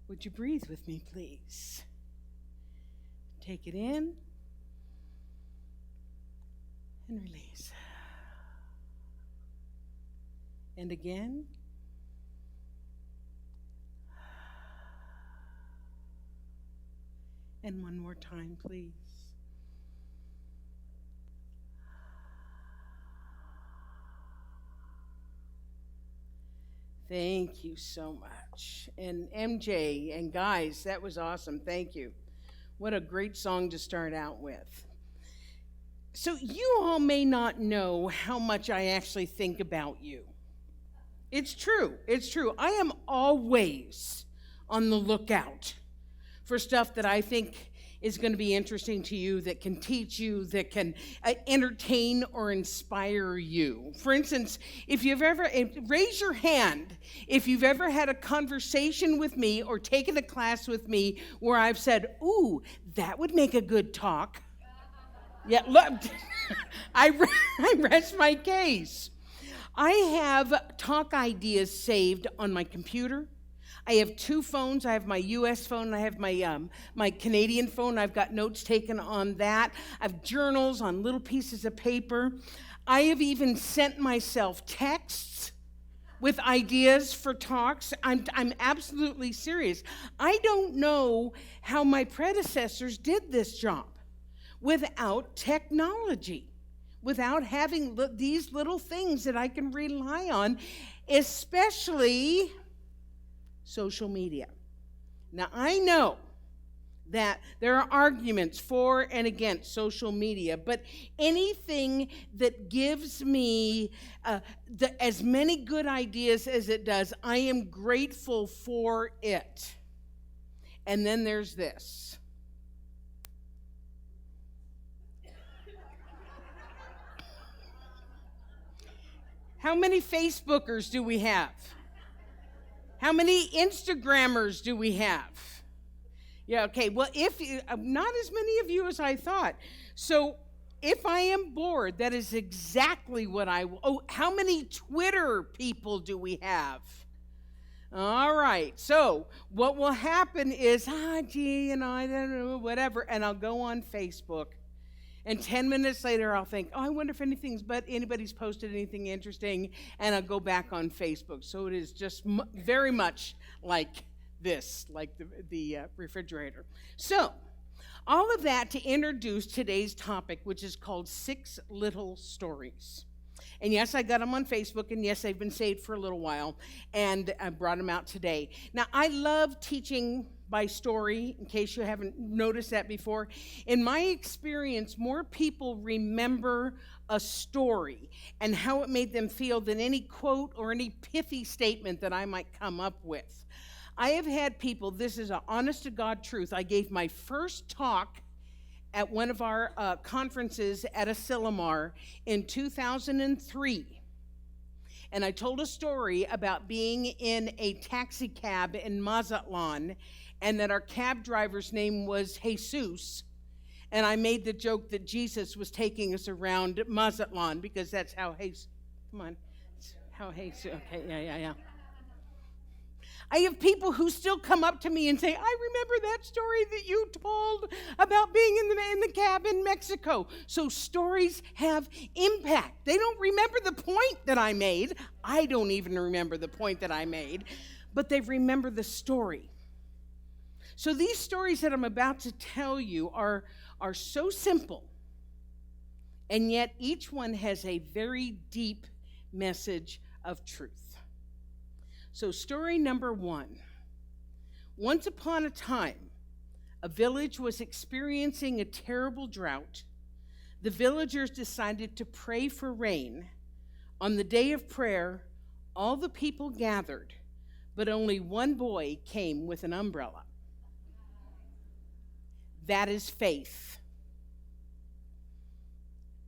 Would you breathe with me, please? Take it in and release. And again. And one more time, please. Thank you so much. And MJ and guys, that was awesome. Thank you. What a great song to start out with. So you all may not know how much I actually think about you. It's true. It's true. I am always on the lookout for stuff that I think is going to be interesting to you, that can teach you, that can entertain or inspire you. For instance, if you've ever, raise your hand if you've ever had a conversation with me or taken a class with me where I've said, ooh, that would make a good talk. Yeah, look, I rest my case. I have talk ideas saved on my computer. I have two phones. I have my U.S. phone, and I have my Canadian phone. I've got notes taken on that. I have journals on little pieces of paper. I have even sent myself texts with ideas for talks. I'm absolutely serious. I don't know how my predecessors did this job without technology, without having these little things that I can rely on, especially social media. Now, I know that there are arguments for and against social media, but anything that gives me as many good ideas as it does, I am grateful for it. And then there's this. How many Facebookers do we have? How many Instagrammers do we have? Yeah, okay, well, not as many of you as I thought. So if I am bored, that is exactly what how many Twitter people do we have? All right, so what will happen is, I don't know, whatever, and I'll go on Facebook. And 10 minutes later, I'll think, I wonder if anybody's posted anything interesting, and I'll go back on Facebook. So it is just very much like this, like the refrigerator. So all of that to introduce today's topic, which is called 6 Little Stories. And yes, I got them on Facebook, and yes, they've been saved for a little while, and I brought them out today. Now, I love teaching by story, in case you haven't noticed that before. In my experience, more people remember a story and how it made them feel than any quote or any pithy statement that I might come up with. I have had people, this is an honest-to-God truth, I gave my first talk at one of our conferences at Asilomar in 2003. And I told a story about being in a taxi cab in Mazatlan, and that our cab driver's name was Jesus. And I made the joke that Jesus was taking us around Mazatlan, because that's how Jesus, okay, yeah. I have people who still come up to me and say, I remember that story that you told about being in the cab in Mexico. So stories have impact. They don't remember the point that I made. I don't even remember the point that I made, but they remember the story. So these stories that I'm about to tell you are so simple, and yet each one has a very deep message of truth. So story number 1. Once upon a time, a village was experiencing a terrible drought. The villagers decided to pray for rain. On the day of prayer, all the people gathered, but only one boy came with an umbrella. That is faith.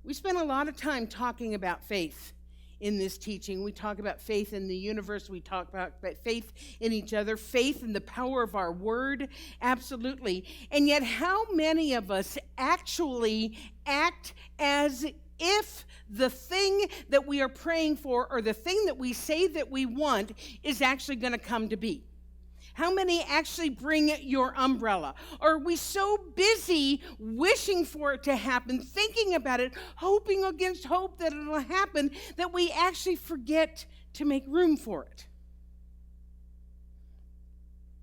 We spent a lot of time talking about faith in this teaching. We talk about faith in the universe. We talk about faith in each other, faith in the power of our word, absolutely. And yet, how many of us actually act as if the thing that we are praying for, or the thing that we say that we want, is actually going to come to be? How many actually bring your umbrella? Or are we so busy wishing for it to happen, thinking about it, hoping against hope that it'll happen, that we actually forget to make room for it?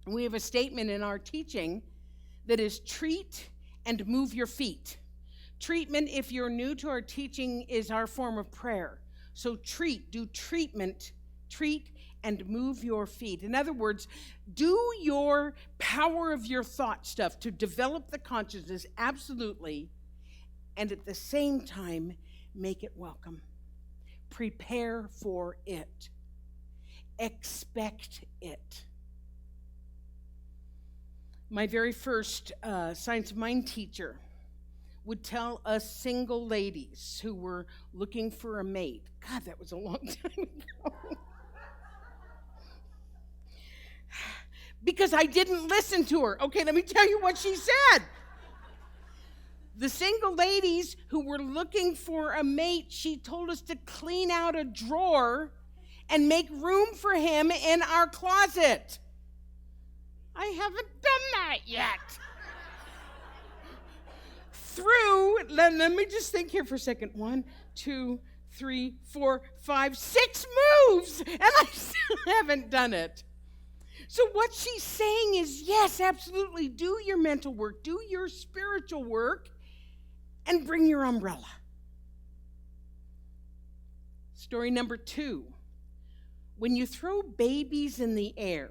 We have a statement in our teaching that is treat and move your feet. Treatment, if you're new to our teaching, is our form of prayer. So do treatment, treat and move your feet. In other words, do your power of your thought stuff to develop the consciousness, absolutely, and at the same time, make it welcome. Prepare for it. Expect it. My very first science of mind teacher would tell us single ladies who were looking for a mate. God, that was a long time ago. Because I didn't listen to her. Okay, let me tell you what she said. The single ladies who were looking for a mate, she told us to clean out a drawer and make room for him in our closet. I haven't done that yet. Let me just think here for a second. 1, 2, 3, 4, 5, 6 moves, and I still haven't done it. So what she's saying is, yes, absolutely, do your mental work, do your spiritual work, and bring your umbrella. Story number 2. When you throw babies in the air,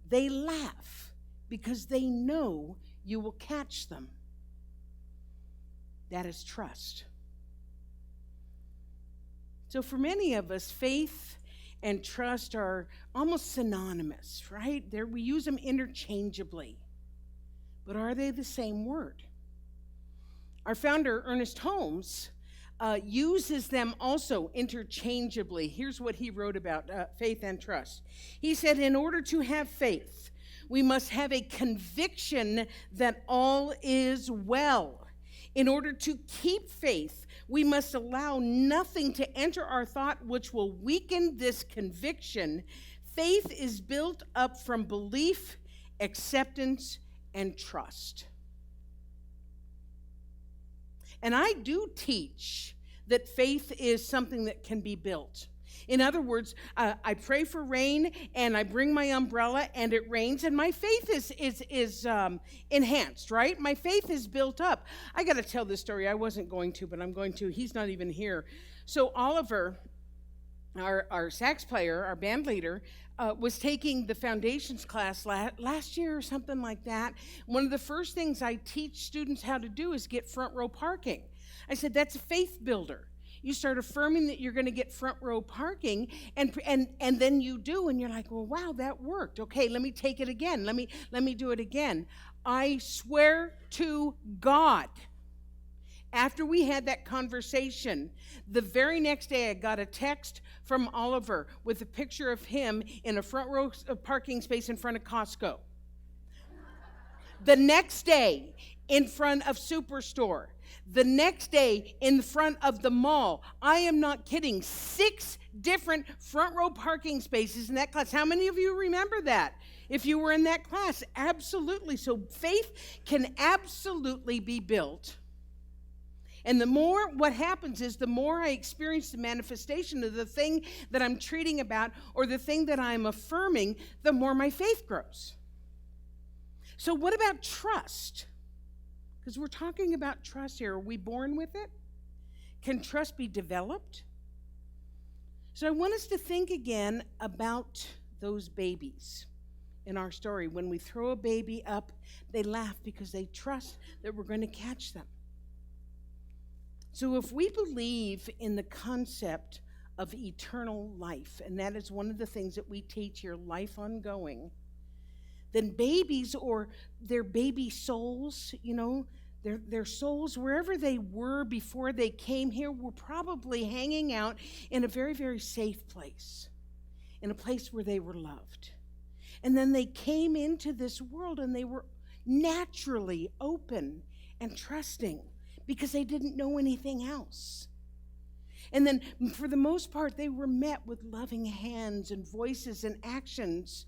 they laugh because they know you will catch them. That is trust. So for many of us, faith and trust are almost synonymous, right? We use them interchangeably. But are they the same word? Our founder, Ernest Holmes, uses them also interchangeably. Here's what he wrote about faith and trust. He said, in order to have faith, we must have a conviction that all is well. In order to keep faith, we must allow nothing to enter our thought which will weaken this conviction. Faith is built up from belief, acceptance, and trust. And I do teach that faith is something that can be built. In other words, I pray for rain, and I bring my umbrella, and it rains, and my faith is enhanced, right? My faith is built up. I got to tell this story. I wasn't going to, but I'm going to. He's not even here. So Oliver, our sax player, our band leader, was taking the foundations class last year or something like that. One of the first things I teach students how to do is get front row parking. I said, that's a faith builder. You start affirming that you're going to get front row parking, and then you do, and you're like, well, wow, that worked. Okay, let me take it again. Let me do it again. I swear to God, after we had that conversation, the very next day I got a text from Oliver with a picture of him in a front row parking space in front of Costco. The next day, in front of Superstore. The next day, in front of the mall. I am not kidding. 6 different front row parking spaces in that class. How many of you remember that? If you were in that class, absolutely. So faith can absolutely be built. And what happens is the more I experience the manifestation of the thing that I'm treating about or the thing that I'm affirming, the more my faith grows. So what about trust? Because we're talking about trust here. Are we born with it? Can trust be developed? So I want us to think again about those babies in our story. When we throw a baby up, they laugh because they trust that we're going to catch them. So if we believe in the concept of eternal life, and that is one of the things that we teach here, life ongoing, then babies or their baby souls, their souls, wherever they were before they came here, were probably hanging out in a very, very safe place, in a place where they were loved. And then they came into this world and they were naturally open and trusting because they didn't know anything else. And then, for the most part, they were met with loving hands and voices and actions.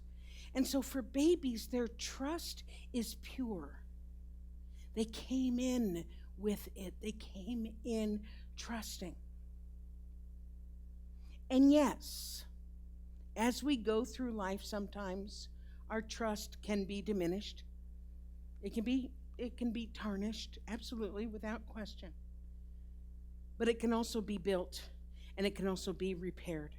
And so for babies, their trust is pure. They came in with it. They came in trusting. And yes, as we go through life, sometimes our trust can be diminished. It can be tarnished, absolutely, without question. But it can also be built, and it can also be repaired.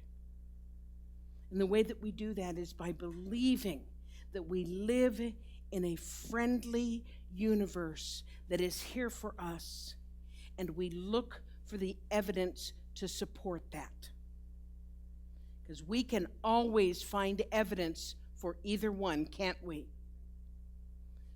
And the way that we do that is by believing that we live in a friendly universe that is here for us, and we look for the evidence to support that. Because we can always find evidence for either one, can't we?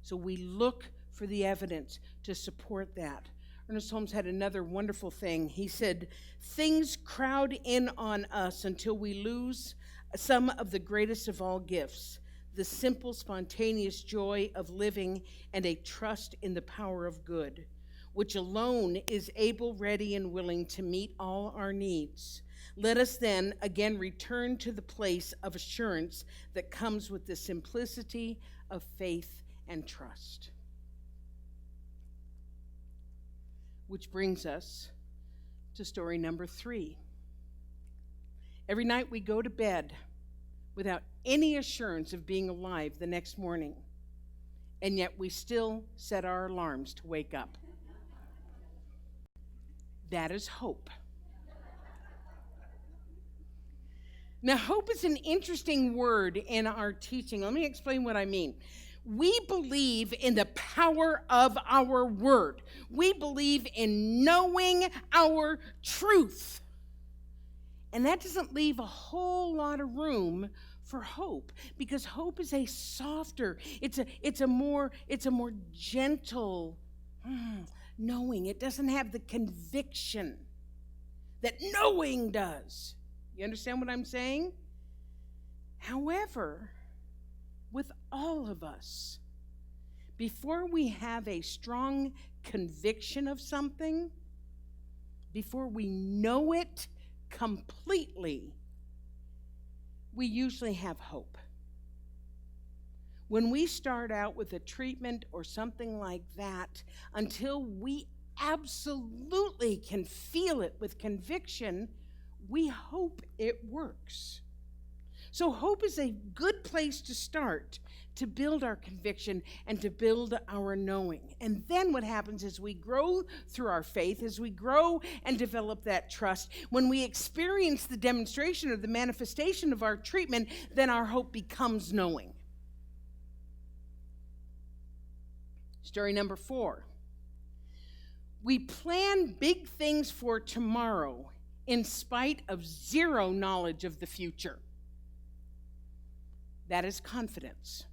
So we look for the evidence to support that. Ernest Holmes had another wonderful thing. He said, things crowd in on us until we lose some of the greatest of all gifts, the simple, spontaneous joy of living and a trust in the power of good, which alone is able, ready, and willing to meet all our needs. Let us then again return to the place of assurance that comes with the simplicity of faith and trust. Which brings us to story number 3. Every night we go to bed without any assurance of being alive the next morning, and yet we still set our alarms to wake up. That is hope. Now, hope is an interesting word in our teaching. Let me explain what I mean. We believe in the power of our word. We believe in knowing our truth. And that doesn't leave a whole lot of room for hope, because hope is a softer, it's a more gentle knowing. It doesn't have the conviction that knowing does. You understand what I'm saying? However, with all of us, before we have a strong conviction of something, before we know it completely, we usually have hope. When we start out with a treatment or something like that, until we absolutely can feel it with conviction, we hope it works. So hope is a good place to start to build our conviction and to build our knowing. And then what happens is we grow through our faith, as we grow and develop that trust. When we experience the demonstration or the manifestation of our treatment, then our hope becomes knowing. Story number 4. We plan big things for tomorrow in spite of zero knowledge of the future. That is confidence.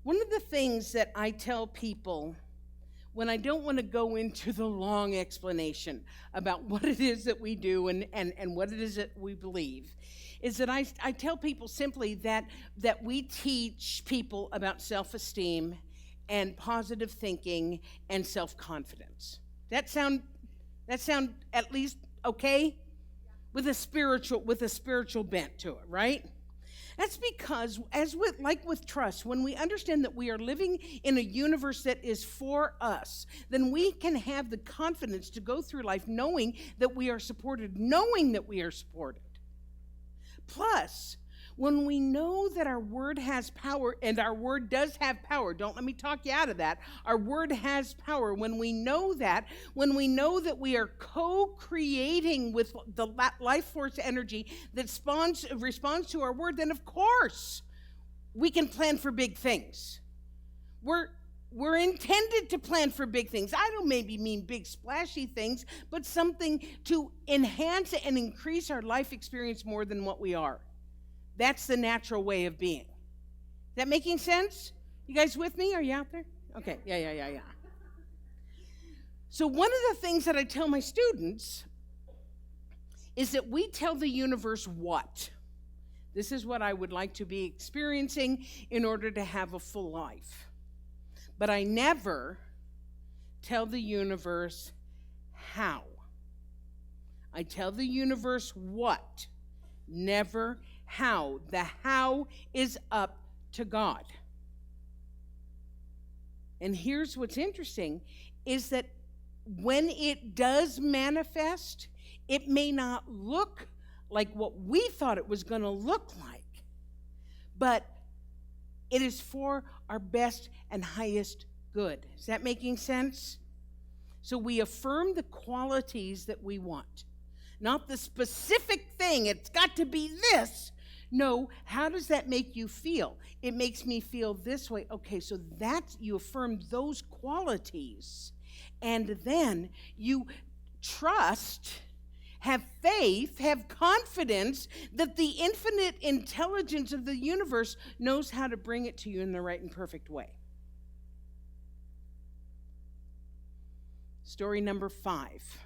One of the things that I tell people when I don't want to go into the long explanation about what it is that we do and what it is that we believe is that I tell people simply that we teach people about self-esteem and positive thinking and self-confidence. That sound at least okay? With a spiritual bent to it, right? That's because, like with trust, when we understand that we are living in a universe that is for us, then we can have the confidence to go through life knowing that we are supported. Plus, when we know that our word has power, and our word does have power, don't let me talk you out of that. Our word has power. When we know that we are co-creating with the life force energy that responds to our word, then of course we can plan for big things. We're intended to plan for big things. I don't maybe mean big splashy things, but something to enhance and increase our life experience more than what we are. That's the natural way of being. Is that making sense? You guys with me? Are you out there? Okay, yeah. So one of the things that I tell my students is that we tell the universe what? This is what I would like to be experiencing in order to have a full life. But I never tell the universe how. I tell the universe what, never How? The how is up to God. And here's what's interesting, is that when it does manifest, it may not look like what we thought it was going to look like, but it is for our best and highest good. Is that making sense? So we affirm the qualities that we want, not the specific thing. It's got to be this. No, how does that make you feel? It makes me feel this way. Okay, so that's, you affirm those qualities, and then you trust, have faith, have confidence that the infinite intelligence of the universe knows how to bring it to you in the right and perfect way. Story number 5.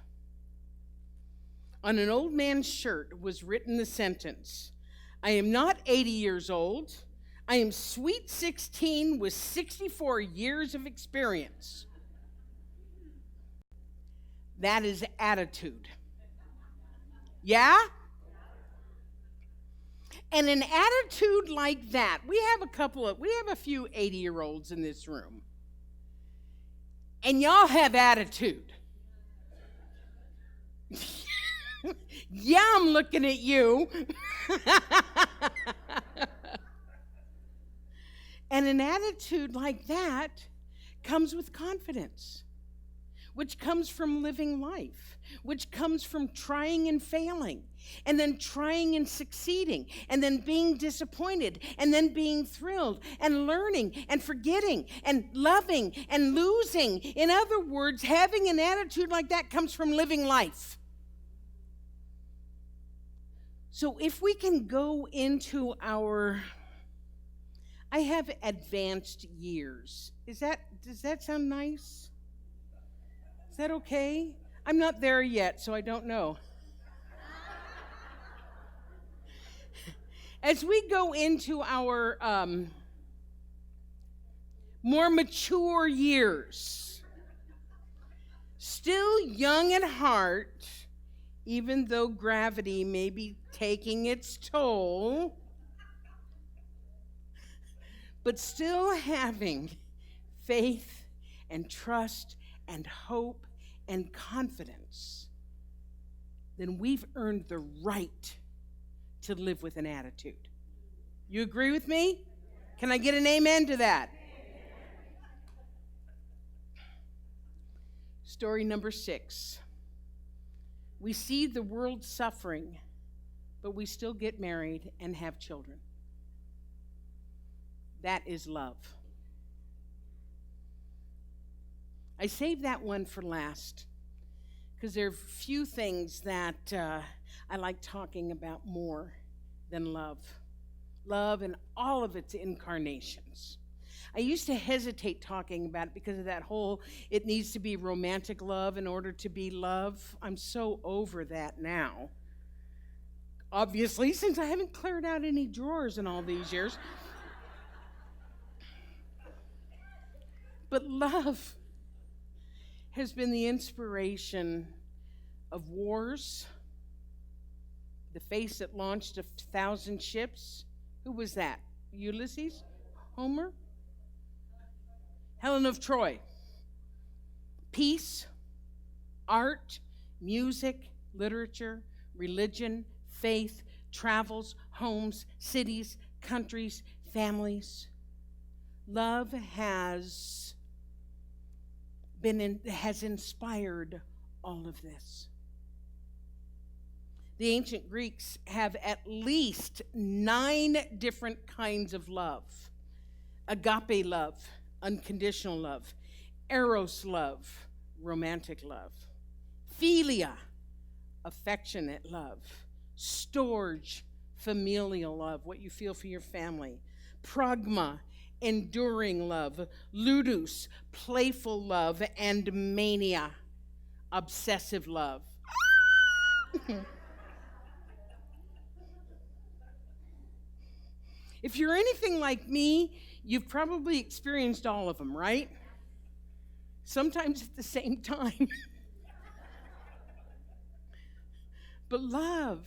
On an old man's shirt was written the sentence, I am not 80 years old. I am sweet 16 with 64 years of experience. That is attitude. Yeah? And an attitude like that, we have a few 80-year-olds in this room. And y'all have attitude. Yeah, I'm looking at you. And an attitude like that comes with confidence, which comes from living life, which comes from trying and failing, and then trying and succeeding, and then being disappointed, and then being thrilled, and learning, and forgetting, and loving, and losing. In other words, having an attitude like that comes from living life. So if we can go into I have advanced years. Does that sound nice? Is that okay? I'm not there yet, so I don't know. As we go into our more mature years, still young at heart, even though gravity may be taking its toll, but still having faith and trust and hope and confidence, then we've earned the right to live with an attitude. You agree with me? Can I get an amen to that? Story number 6. We see the world suffering, but we still get married and have children. That is love. I saved that one for last because there are few things that I like talking about more than love. Love in all of its incarnations. I used to hesitate talking about it because of that whole, it needs to be romantic love in order to be love. I'm so over that now. Obviously, since I haven't cleared out any drawers in all these years. But love has been the inspiration of wars, the face that launched 1,000 ships. Who was that? Ulysses? Homer? Helen of Troy. Peace, art, music, literature, religion, faith, travels, homes, cities, countries, families. Love has inspired all of this. The ancient Greeks have at least 9 different kinds of love. Agape love, unconditional love. Eros love, romantic love. Philia, affectionate love. Storge, familial love, what you feel for your family. Pragma, enduring love. Ludus, playful love. And mania, obsessive love. If you're anything like me, you've probably experienced all of them, right? Sometimes at the same time. But love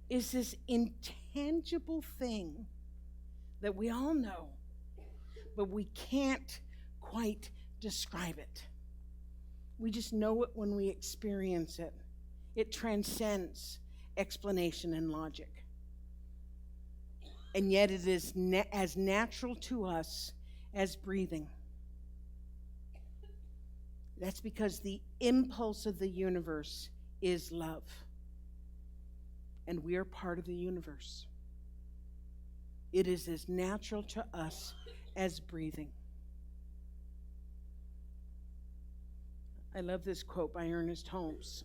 is this intense tangible thing that we all know, but we can't quite describe it. We just know it when we experience it. It transcends explanation and logic. And yet it is as natural to us as breathing. That's because the impulse of the universe is love. And we are part of the universe. It is as natural to us as breathing. I love this quote by Ernest Holmes.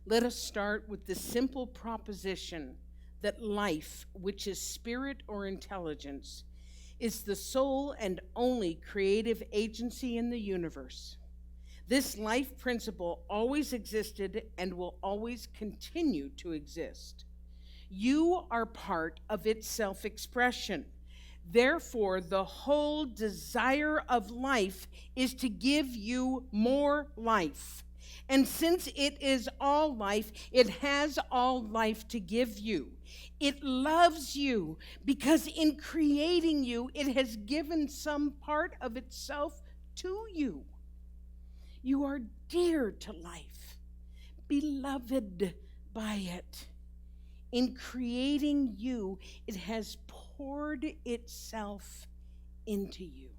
Let us start with the simple proposition that life, which is spirit or intelligence, is the sole and only creative agency in the universe. This life principle always existed and will always continue to exist. You are part of its self-expression. Therefore, the whole desire of life is to give you more life. And since it is all life, it has all life to give you. It loves you because in creating you, it has given some part of itself to you. You are dear to life, beloved by it. In creating you, it has poured itself into you.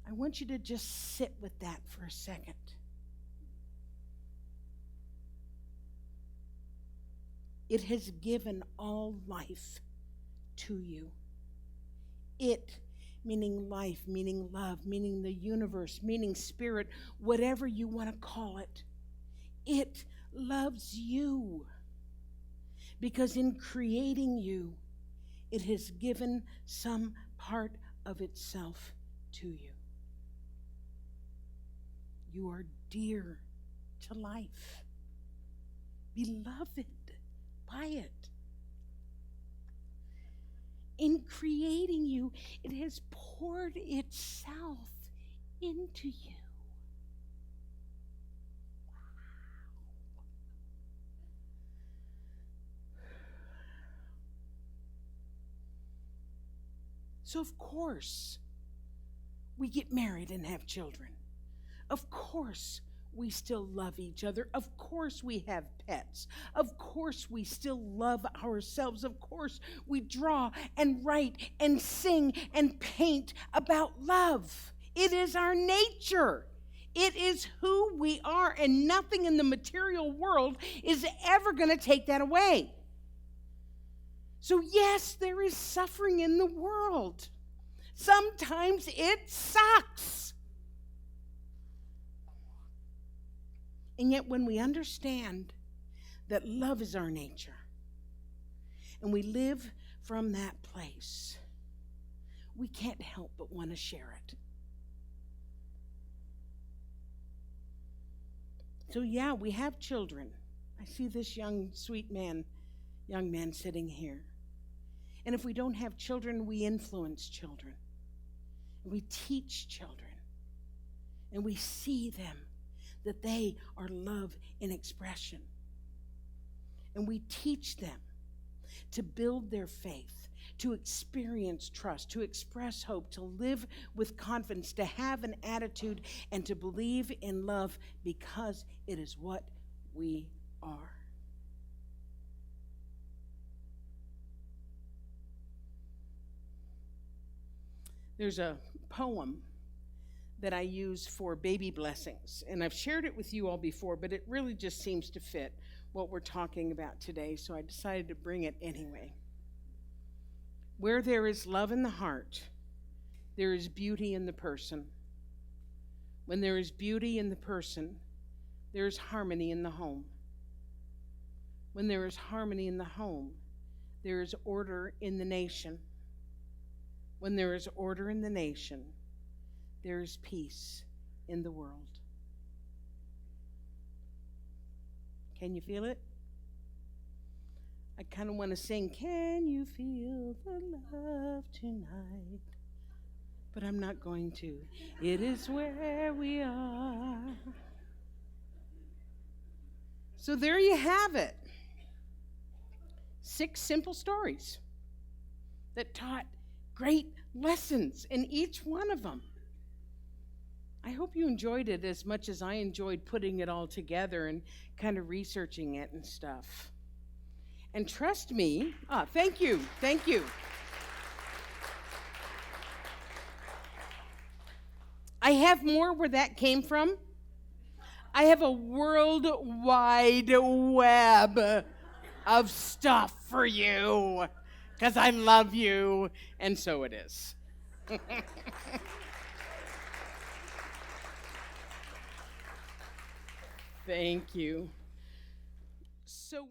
I want you to just sit with that for a second. It has given all life to you. It, meaning life, meaning love, meaning the universe, meaning spirit, whatever you want to call it. It loves you. Because in creating you, it has given some part of itself to you. You are dear to life, beloved by it. In creating you, it has poured itself into you. So of course, we get married and have children. Of course, we still love each other. Of course, we have pets. Of course, we still love ourselves. Of course, we draw and write and sing and paint about love. It is our nature. It is who we are, and nothing in the material world is ever going to take that away. So yes, there is suffering in the world. Sometimes it sucks. And yet when we understand that love is our nature, and we live from that place, we can't help but want to share it. So yeah, we have children. I see this young man sitting here. And if we don't have children, we influence children. We teach children. And we see them, that they are love in expression. And we teach them to build their faith, to experience trust, to express hope, to live with confidence, to have an attitude, and to believe in love because it is what we are. There's a poem that I use for baby blessings, and I've shared it with you all before, but it really just seems to fit what we're talking about today, so I decided to bring it anyway. Where there is love in the heart, there is beauty in the person. When there is beauty in the person, there is harmony in the home. When there is harmony in the home, there is order in the nation. When there is order in the nation, there is peace in the world. Can you feel it? I kind of want to sing, "Can you feel the love tonight?" But I'm not going to. It is where we are. So there you have it. 6 simple stories that taught great lessons in each one of them. I hope you enjoyed it as much as I enjoyed putting it all together and kind of researching it and stuff. And trust me, thank you. I have more where that came from. I have a worldwide web of stuff for you because I love you, and so it is. Thank you. So